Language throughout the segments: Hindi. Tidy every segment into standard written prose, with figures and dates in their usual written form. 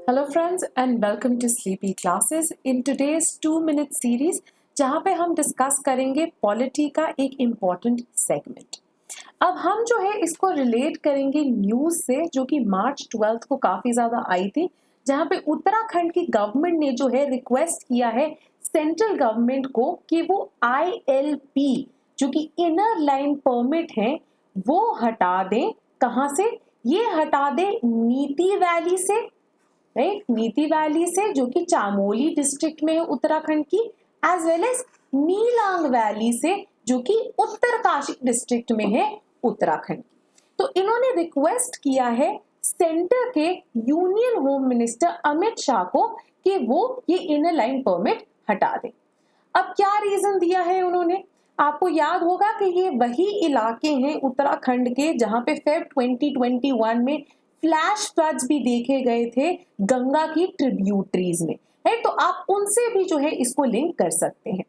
Hello friends and welcome to Sleepy Classes in today's 2-minute series जहाँ पे हम डिस्कस करेंगे पॉलिटी का एक इम्पॉर्टेंट सेगमेंट। अब हम जो है इसको रिलेट करेंगे न्यूज़ से जो कि मार्च 12 को काफ़ी ज़्यादा आई थी, जहाँ पे उत्तराखंड की गवर्नमेंट ने जो है रिक्वेस्ट किया है सेंट्रल गवर्नमेंट को कि वो ILP जो कि इनर लाइन परमिट है वो हटा दें। कहाँ से? ये हटा दें नीति वैली से, राइट, नीति वैली से जो कि चामोली डिस्ट्रिक्ट में है उत्तराखंड की, as well as Nelang valley से जो कि उत्तरकाशी डिस्ट्रिक्ट में है उत्तराखंड की। तो इन्होंने रिक्वेस्ट किया है सेंटर के union home minister Amit Shah को कि वो ये इनर लाइन परमिट हटा दें। अब क्या रीजन दिया है उन्होंने? आपको याद होगा कि ये वही इलाके हैं उत्तराखंड के जहां पे फेब 2021 में फ्लैश फ्लड्स भी देखे गए थे गंगा की ट्रिब्यूटरीज में, है, तो आप उनसे भी जो है इसको लिंक कर सकते हैं।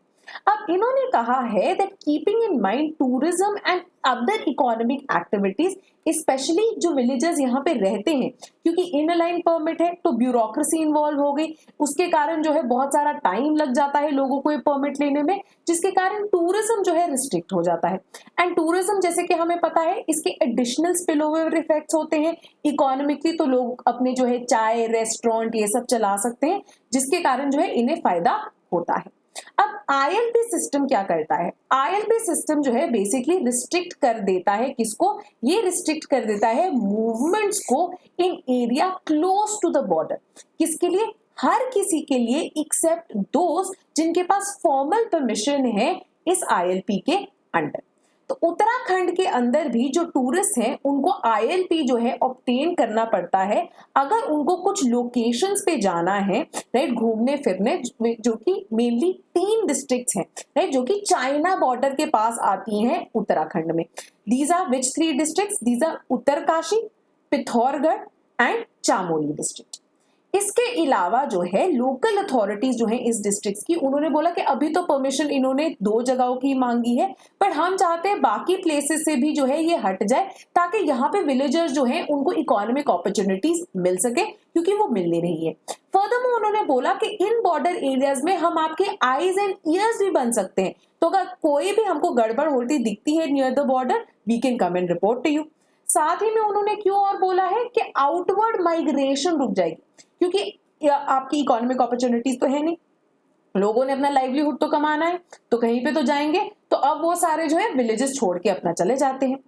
अब इन्होंने कहा है that keeping in mind tourism and other economic activities, specially जो विलेजर्स यहाँ पे रहते हैं, क्योंकि इनर लाइन परमिट है तो ब्यूरोक्रेसी इन्वॉल्व हो गई, उसके कारण जो है बहुत सारा टाइम लग जाता है लोगों को ये परमिट लेने में, जिसके कारण टूरिज्म जो है रिस्ट्रिक्ट हो जाता है। एंड टूरिज्म जैसे कि हमें पता है इसके एडिशनल स्पिल ओवर इफेक्ट्स होते हैं इकोनॉमिकली, तो लोग अपने जो है चाय रेस्टोरेंट ये सब चला सकते हैं, जिसके कारण जो है इन्हें फायदा होता है। अब ILP सिस्टम क्या करता है? ILP सिस्टम जो है बेसिकली रिस्ट्रिक्ट कर देता है किसको? ये रिस्ट्रिक्ट कर देता है मूवमेंट्स को in area close to the border. किसके लिए? हर किसी के लिए एक्सेप्ट दोस्त जिनके पास फॉर्मल परमिशन है इस ILP के अंडर। तो उत्तराखंड के अंदर भी जो टूरिस्ट हैं उनको ILP जो है ऑब्टेन करना पड़ता है अगर उनको कुछ लोकेशंस पे जाना है, राइट, घूमने फिरने, जो कि मेनली 3 डिस्ट्रिक्ट्स हैं, राइट, जो कि चाइना बॉर्डर के पास आती हैं उत्तराखंड में। These are which 3 districts? These are Uttarkashi, Pithoragarh and Chamoli district. इसके अलावा जो है लोकल अथॉरिटीज जो है इस डिस्ट्रिक्ट की, उन्होंने बोला कि अभी तो परमिशन इन्होंने 2 जगहों की मांगी है, पर हम चाहते हैं बाकी प्लेसेस से भी जो है ये हट जाए ताकि यहाँ पे विलेजर्स जो हैं उनको इकोनॉमिक अपॉर्चुनिटीज मिल सके, क्योंकि वो मिल नहीं रही है। फर्दरमोर उन्होंने बोला कि इन बॉर्डर एरियाज में हम आपके आईज एंड ईयर्स भी बन सकते हैं, तो अगर कोई भी हमको गड़बड़ होती दिखती है near the border, we can come and report to you. साथ ही में उन्होंने क्यों और बोला है कि आउटवर्ड माइग्रेशन रुक जाएगी, क्योंकि आपकी इकोनॉमिक अपॉर्चुनिटीज तो है नहीं, लोगों ने अपना लाइवलीहुड तो कमाना है, तो कहीं पे तो जाएंगे, तो अब वो सारे जो है विलेजेस छोड़ के अपना चले जाते हैं।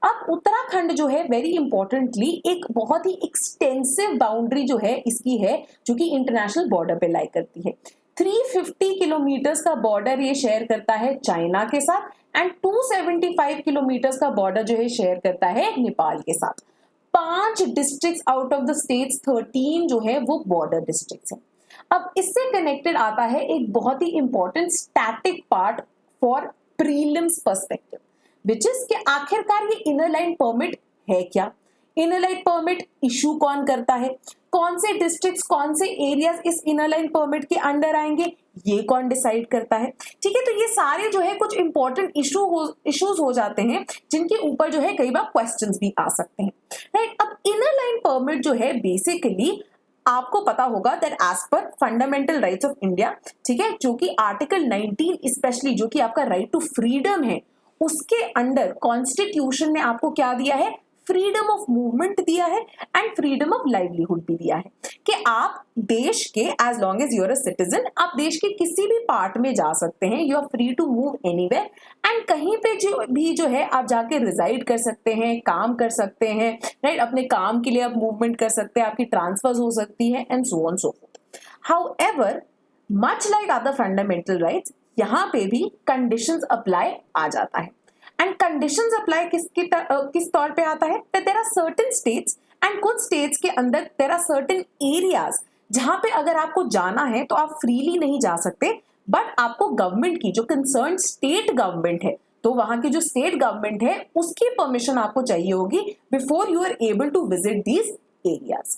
अब उत्तराखंड जो है वेरी इंपॉर्टेंटली एक बहुत ही एक्सटेंसिव बाउंड्री जो है इसकी है, जो कि इंटरनेशनल बॉर्डर पे लाई करती है। 350 किलोमीटर्स का बॉर्डर ये शेयर करता है चाइना के साथ एंड 275 किलोमीटर्स का बॉर्डर जो है शेयर करता है नेपाल के साथ। 5 districts out of the states 13 जो है वो बॉर्डर डिस्ट्रिक्ट्स हैं। अब इससे कनेक्टेड आता है एक बहुत ही important static part for prelims perspective, which is कि आखिरकार ये इनर लाइन परमिट है क्या? इनर लाइन परमिट इशू कौन करता है? कौन से डिस्ट्रिक्ट्स, कौन से एरियाज इस इनर लाइन परमिट के अंडर आएंगे, ये कौन डिसाइड करता है? ठीक है, तो ये सारे जो है कुछ इंपॉर्टेंट इश्यूज हो जाते हैं जिनके ऊपर जो है कई बार क्वेश्चंस भी आ सकते हैं, राइट। अब इनर लाइन परमिट जो है बेसिकली आपको पता होगा that as per fundamental rights of India, ठीक है, जो कि आर्टिकल 19 स्पेशली जो कि आपका राइट टू फ्रीडम है, उसके अंडर कॉन्स्टिट्यूशन ने आपको क्या दिया है? फ्रीडम ऑफ मूवमेंट दिया है एंड फ्रीडम ऑफ लाइवलीहुड भी दिया है कि आप देश के, as long as you're a citizen, आप देश के किसी भी पार्ट में जा सकते हैं, you are free to move anywhere and कहीं पे जो है आप जाके रिजाइड कर सकते हैं, काम कर सकते हैं, राइट, अपने काम के लिए आप मूवमेंट कर सकते हैं, आपकी ट्रांसफर्स हो सकती है and so on so fourth. However, much like other fundamental rights, यहाँ पे भी कंडीशंस अप्लाई आ जाता है। एंड कंडीशंस अप्लाई किस तौर पे आता है? There are certain states and कुछ स्टेट्स के अंदर देयर आर सर्टेन एरियाज जहां पे अगर आपको जाना है तो आप फ्रीली नहीं जा सकते, बट आपको गवर्नमेंट की, जो कंसर्न स्टेट गवर्नमेंट है, तो वहां की जो स्टेट गवर्नमेंट है उसकी परमिशन आपको चाहिए होगी before you are able to visit these areas.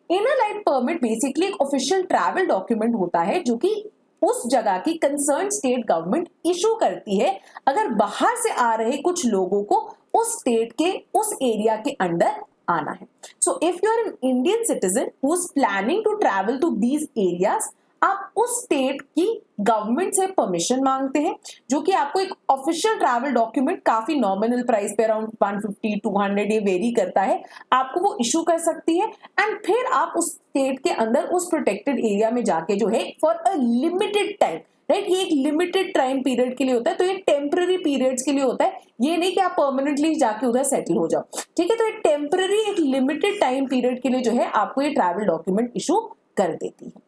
Inner line permit basically एक ऑफिशियल ट्रैवल डॉक्यूमेंट होता है जो कि उस जगह की कंसर्न स्टेट गवर्नमेंट इशू करती है अगर बाहर से आ रहे कुछ लोगों को उस स्टेट के उस एरिया के अंदर आना है। So if you are an Indian citizen who is planning to travel to these areas, आप उस स्टेट की गवर्नमेंट से परमिशन मांगते हैं, जो कि आपको एक ऑफिशियल ट्रैवल डॉक्यूमेंट काफी नॉमिनल प्राइस पे अराउंड 150 200 ये वेरी करता है, आपको वो इशू कर सकती है। एंड फिर आप उस स्टेट के अंदर उस प्रोटेक्टेड एरिया में जाके जो है for a limited time, right, ये एक लिमिटेड टाइम पीरियड के लिए होता है, तो ये टेम्पररी पीरियड्स के लिए होता है, ये नहीं कि आप परमानेंटली जाके उधर सेटल हो जाओ, ठीक है। तो एक टेम्पररी एक लिमिटेड टाइम पीरियड के लिए जो है आपको ये ट्रैवल डॉक्यूमेंट इशू कर देती है।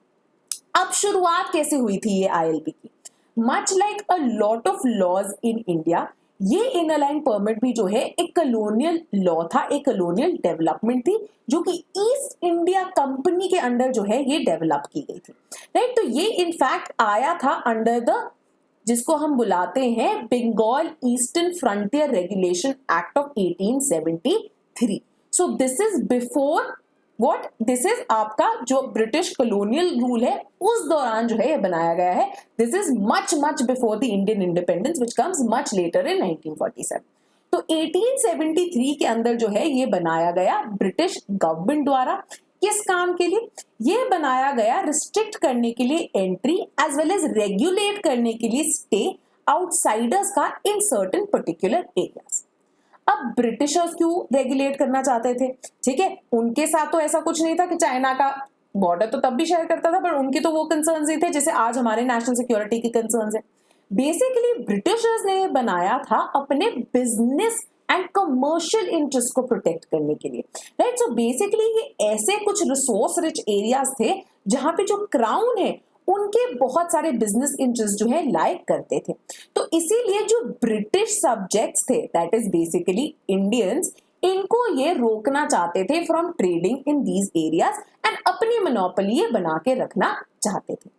अब शुरुआत कैसे हुई थी ये ILP की? Much like a lot of laws in India, ये इनर लाइन परमिट भी जो है एक कॉलोनियल लॉ था, एक कॉलोनियल डेवलपमेंट थी, जो कि ईस्ट इंडिया कंपनी के अंडर जो है ये डेवलप की गई थी, राइट। तो ये इनफैक्ट आया था अंडर द, जिसको हम बुलाते हैं Bengal eastern frontier regulation act of 1873। So this is before what, this is आपका जो ब्रिटिश कॉलोनियल रूल है उस दौरान जो है ये बनाया गया है। This is much much before the Indian independence which comes much later in 1947। तो 1873 के अंदर जो है ये बनाया गया ब्रिटिश गवर्नमेंट द्वारा। किस काम के लिए ये बनाया गया? रिस्ट्रिक्ट करने के लिए entry as well as regulate करने के लिए स्टे आउटसाइडर्स का इन सर्टेन पर्टिकुलर एरियाज। अब ब्रिटिशर्स क्यों रेगुलेट करना चाहते थे? ठीक है, उनके साथ तो ऐसा कुछ नहीं था कि चाइना का बॉर्डर तो तब भी शेयर करता था, पर उनके तो वो कंसर्न्स ही थे जैसे आज हमारे नेशनल सिक्योरिटी के कंसर्न्स है। बेसिकली ब्रिटिशर्स ने बनाया था अपने बिजनेस एंड कमर्शियल इंटरेस्ट को प्रोटेक्ट करने के लिए, राइट। सो बेसिकली ये ऐसे कुछ रिसोर्स रिच एरियाज थे जहां पे जो क्राउन है उनके बहुत सारे बिजनेस इंटरेस्ट जो है लाइक करते थे। तो इसीलिए जो ब्रिटिश सब्जेक्ट्स थे, दैट इज बेसिकली इंडियंस, इनको ये रोकना चाहते थे from trading in these areas and अपनी मोनोपोली ये बना के रखना चाहते थे।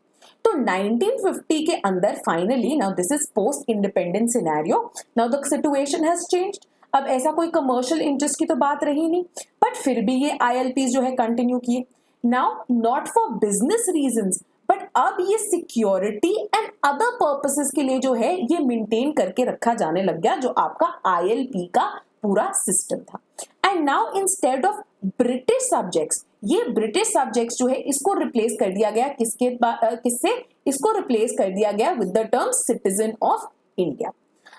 तो 1950 के अंदर finally, now this is post independence scenario, now the situation has changed. अब ऐसा कोई कमर्शियल इंटरेस्ट की तो बात रही नहीं, बट फिर भी ये ILPs जो है कंटिन्यू किए। Now not for business reasons, but अब ये सिक्योरिटी एंड अदर पर्पसेस के लिए जो है ये मेंटेन करके रखा जाने लग गया, जो आपका ILP का पूरा सिस्टम था। And now instead of British subjects, ये ब्रिटिश सब्जेक्ट्स जो है इसको रिप्लेस कर दिया गया किससे? इसको रिप्लेस कर दिया गया with the term citizen of India.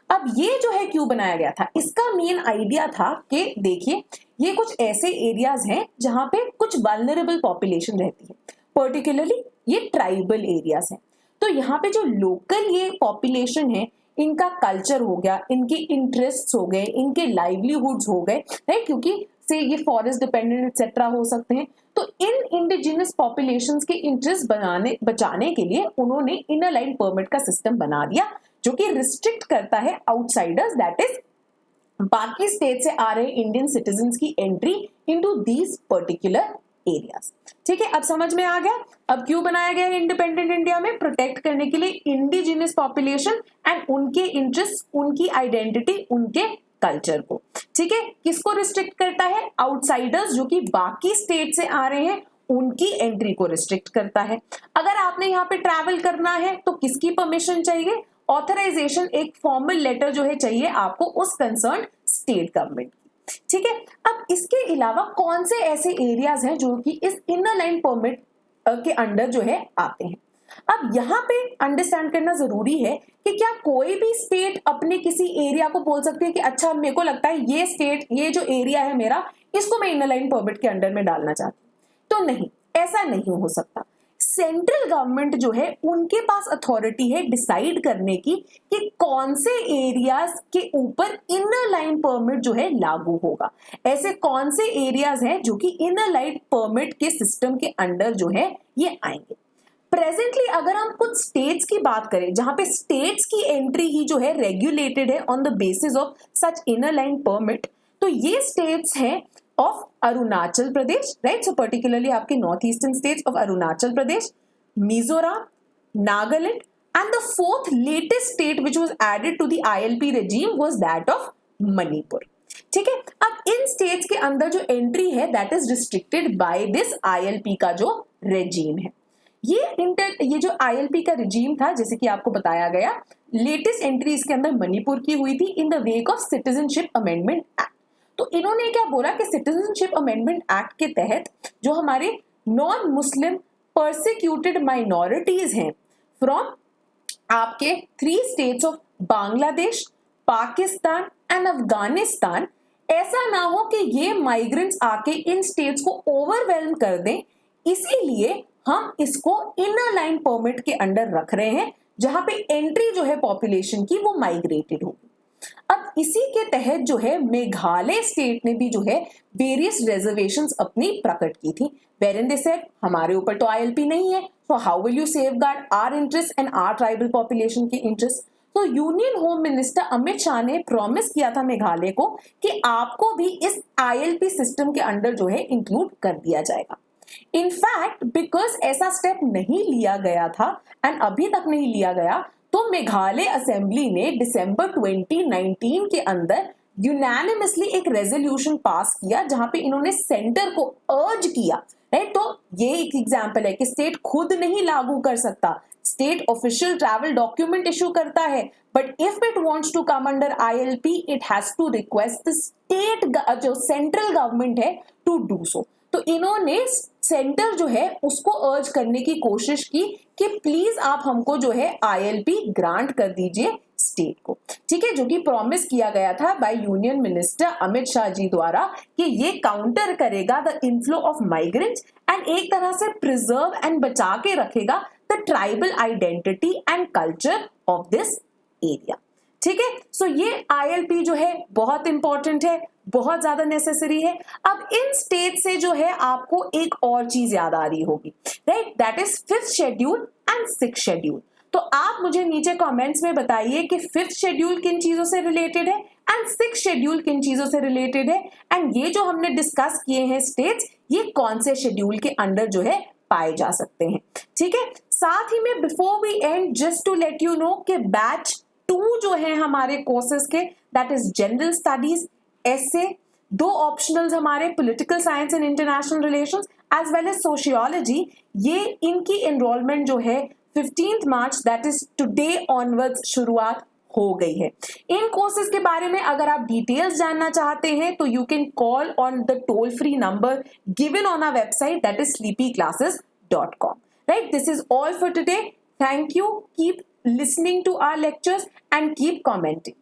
अब ये जो है क्यों बनाया गया था? इसका मेन आइडिया था कि देखिए ये कुछ ऐसे एरियाज हैं जहां पे कुछ वल्नरेबल पॉपुलेशन रहती है, पर्टिकुलरली ये ट्राइबल एरियाज हैं। तो यहाँ पे जो लोकल ये पॉपुलेशन है, इनका कल्चर हो गया, इनके इंटरेस्ट हो गए, इनके लाइवलीहुड्स हो गए, राइट, क्योंकि से ये फॉरेस्ट डिपेंडेंट एक्सेट्रा हो सकते हैं। तो इन इंडिजिनस पॉपुलेशंस के इंटरेस्ट बचाने के लिए उन्होंने इनर लाइन परमिट का सिस्टम बना दिया, जो कि रिस्ट्रिक्ट करता है आउटसाइडर्स, दैट इज बाकी स्टेट से आ रहे इंडियन सिटीजन्स की entry into these particular areas. ठीक है, अब समझ में आ गया अब क्यों बनाया गया इंडिपेंडेंट इंडिया में? प्रोटेक्ट करने के लिए इंडिजिनस पॉपुलेशन एंड उनके इंटरेस्ट, उनकी आइडेंटिटी, उनके कल्चर को। ठीक है, किसको रिस्ट्रिक्ट करता है? आउटसाइडर्स, जो कि बाकी स्टेट से आ रहे हैं, उनकी एंट्री को रिस्ट्रिक्ट करता है। अगर आपने यहाँ पे ट्रैवल करना है तो किसकी परमिशन चाहिए? ऑथराइजेशन, एक फॉर्मल लेटर जो है चाहिए आपको उस कंसर्न स्टेट गवर्नमेंट की। ठीक है, अब इसके अलावा कौन से ऐसे एरियाज हैं जो कि इस इनर लाइन परमिट के अंडर जो है आते हैं? अब यहाँ पे अंडरस्टैंड करना जरूरी है कि क्या कोई भी स्टेट अपने किसी एरिया को बोल सकती है कि अच्छा मेरे को लगता है ये स्टेट, ये जो एरिया है मेरा, इसको मैं इनर लाइन परमिट के अंडर में डालना चाहती हूँ? तो नहीं, ऐसा नहीं हो सकता। सेंट्रल गवर्नमेंट जो है उनके पास अथॉरिटी है डिसाइड करने की कि कौन से एरियाज के ऊपर इनर लाइन परमिट जो है लागू होगा। ऐसे कौन से एरियाज हैं जो कि इनर लाइन परमिट के सिस्टम के अंडर जो है ये आएंगे। प्रेजेंटली अगर हम कुछ स्टेट्स की बात करें जहां पे स्टेट्स की एंट्री ही जो है रेगुलेटेड है on the basis of such inner line permit, तो ये स्टेट्स हैं of Arunachal Pradesh, right, so particularly आपके north eastern states of Arunachal Pradesh, Mizoram, Nagaland, and the fourth latest state which was added to the ILP regime was that of Manipur. ठीक है, अब इन स्टेट्स के अंदर जो एंट्री है that is restricted by this ILP का जो रेजीम है। ये जो ILP का रिजीम था, जैसे कि आपको बताया गया, लेटेस्ट एंट्री इसके अंदर मणिपुर की हुई थी in the wake of citizenship amendment act. तो इन्होंने क्या बोला कि सिटीजनशिप अमेंडमेंट एक्ट के तहत जो हमारे नॉन मुस्लिम परसिक्यूटेड माइनॉरिटीज हैं फ्रॉम आपके 3 states of Bangladesh, Pakistan and Afghanistan, ऐसा ना हो कि ये माइग्रेंट्स आके इन स्टेट्स को ओवरवेल्म कर दें, इसीलिए हम इसको इनर लाइन परमिट के अंडर रख रहे हैं जहां पे एंट्री जो है पॉपुलेशन की वो माइग्रेटेड होगी। अब इसी के तहत जो है मेघालय स्टेट ने भी जो है वेरियस रिजर्वेशंस अपनी प्रकट की थी, wherein they said हमारे ऊपर तो ILP नहीं है, so how will you safeguard our interests and our tribal population के interests? तो union home minister Amit Shah ने प्रॉमिस किया था मेघालय को कि आपको भी इस ILP सिस्टम के अंडर जो है इंक्लूड कर दिया जाएगा। इनफैक्ट बिकॉज ऐसा स्टेप नहीं लिया गया था एंड अभी तक नहीं लिया गया, तो मेघालय असेंबली ने दिसंबर 2019 के अंदर यूनानिमसली एक रेजोल्यूशन पास किया जहां पे इन्होंने सेंटर को अर्ज किया, राइट। तो ये एक एग्जांपल है कि स्टेट खुद नहीं लागू कर सकता, state official travel document issue करता है, but if it wants to come under ILP it has to request the state जो सेंट्रल गवर्नमेंट है टू डू सो। तो इन्होंने सेंटर जो है उसको अर्ज करने की कोशिश की कि प्लीज आप हमको जो है ILP ग्रांट कर दीजिए स्टेट को, ठीक है, जो कि प्रॉमिस किया गया था by union minister Amit Shah ji द्वारा कि ये काउंटर करेगा the inflow of migrants and एक तरह से प्रिजर्व एंड बचा के रखेगा the tribal identity and culture of this area, ठीक है। सो ये ILP जो है बहुत इंपॉर्टेंट है, बहुत ज्यादा नेसेसरी है। अब इन स्टेट से जो है आपको एक और चीज याद आ रही होगी, right, that is 5th schedule and 6th schedule. तो आप मुझे नीचे कमेंट्स में बताइए कि 5th शेड्यूल किन चीजों से रिलेटेड है एंड 6th शेड्यूल किन चीजों से रिलेटेड है, एंड ये जो हमने डिस्कस किए हैं स्टेट्स, ये कौन से शेड्यूल के अंडर जो है पाए जा सकते हैं, ठीक है। साथ ही में before we end just to let you know कि बैच 2 जो है हमारे कोर्सेज के, दैट इज जनरल स्टडीज, ऐसे 2 ऑप्शनल्स हमारे political science and international relations as well as sociology, ये इनकी एनरोलमेंट जो है 15th March that is today onwards शुरुआत हो गई है। इन कोर्सेज के बारे में अगर आप डिटेल्स जानना चाहते हैं तो you can call on the toll free number given on our website that is sleepyclasses.com, right? This is all for today. Thank you. Keep listening to our lectures and keep commenting.